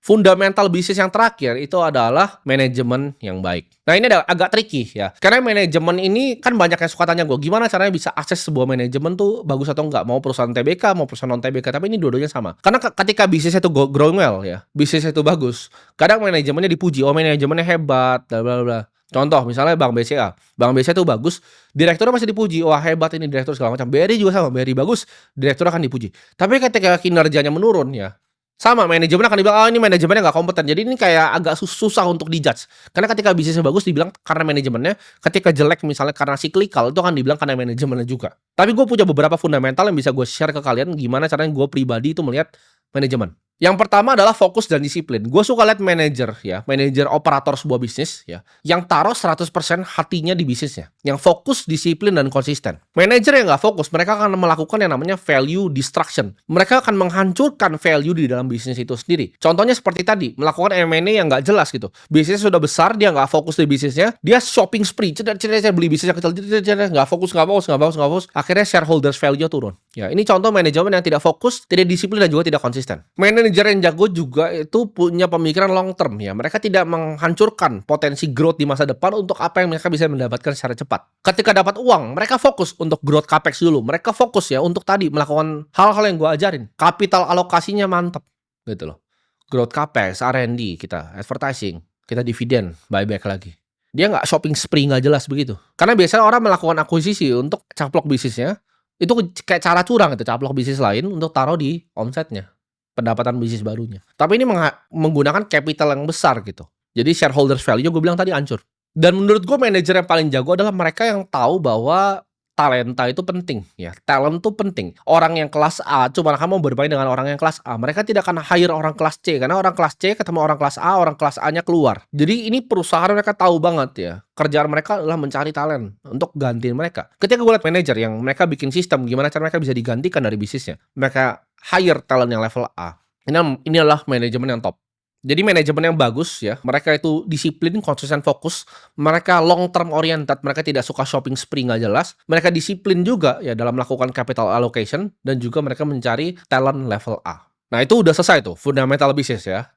Fundamental bisnis yang terakhir itu adalah manajemen yang baik. Nah, ini agak tricky ya. Karena manajemen ini kan banyak yang suka tanya gue, gimana caranya bisa akses sebuah manajemen tuh bagus atau enggak? Mau perusahaan TBK, mau perusahaan non TBK, tapi ini dua-duanya sama. Karena ketika bisnisnya itu growing well ya, bisnisnya itu bagus, kadang manajemennya dipuji, oh manajemennya hebat, bla bla bla. Contoh misalnya Bank BCA. Bank BCA itu bagus, direkturnya masih dipuji, wah hebat ini direktur segala macam. BRI juga sama, BRI bagus, direktur akan dipuji. Tapi ketika kinerjanya menurun ya, sama, manajemen akan dibilang, "Oh, ini manajemennya nggak kompeten." Jadi ini kayak agak susah untuk di-judge. Karena ketika bisnisnya bagus dibilang karena manajemennya, ketika jelek misalnya karena cyclical itu akan dibilang karena manajemennya juga. Tapi gue punya beberapa fundamental yang bisa gue share ke kalian gimana caranya gue pribadi itu melihat manajemen. Yang pertama adalah fokus dan disiplin. Gue suka lihat manajer ya, manajer operator sebuah bisnis ya, yang taruh 100% hatinya di bisnisnya, yang fokus, disiplin dan konsisten. Manajer yang nggak fokus, mereka akan melakukan yang namanya value destruction. Mereka akan menghancurkan value di dalam bisnis itu sendiri. Contohnya seperti tadi, melakukan M&A yang nggak jelas gitu. Bisnisnya sudah besar, dia nggak fokus di bisnisnya, dia shopping spree, cedek beli bisnis yang kecil, nggak fokus. Akhirnya shareholders value turun. Ya, ini contoh manajemen yang tidak fokus, tidak disiplin dan juga tidak konsisten. Manajer yang jago juga itu punya pemikiran long term ya. Mereka tidak menghancurkan potensi growth di masa depan untuk apa yang mereka bisa mendapatkan secara cepat. Ketika dapat uang, mereka fokus untuk growth capex dulu. Mereka fokus ya untuk tadi melakukan hal-hal yang gue ajarin. Kapital alokasinya mantap gitu loh. Growth capex, R&D kita, advertising, kita dividen, buyback lagi. Dia nggak shopping spree nggak jelas begitu. Karena biasanya orang melakukan akuisisi untuk caplok bisnisnya, itu kayak cara curang itu, caplok bisnis lain untuk taruh di omsetnya, pendapatan bisnis barunya. Tapi ini menggunakan capital yang besar gitu. Jadi shareholders value gue bilang tadi hancur. Dan menurut gue manajer yang paling jago adalah mereka yang tahu bahwa talenta itu penting ya. Talent itu penting. Orang yang kelas A cuma akan mau bermain dengan orang yang kelas A. Mereka tidak akan hire orang kelas C karena orang kelas C ketemu orang kelas A, orang kelas A-nya keluar. Jadi ini perusahaan mereka tahu banget ya. Kerjaan mereka adalah mencari talent untuk gantiin mereka. Ketika gue lihat manajer yang mereka bikin sistem gimana cara mereka bisa digantikan dari bisnisnya. Mereka hire talent yang level A. Ini adalah manajemen yang top. Jadi manajemen yang bagus ya, mereka itu disiplin, konsisten, fokus, mereka long term oriented, mereka tidak suka shopping spree nggak jelas, mereka disiplin juga ya dalam melakukan capital allocation dan juga mereka mencari talent level A. Nah itu udah selesai tuh fundamental bisnis ya.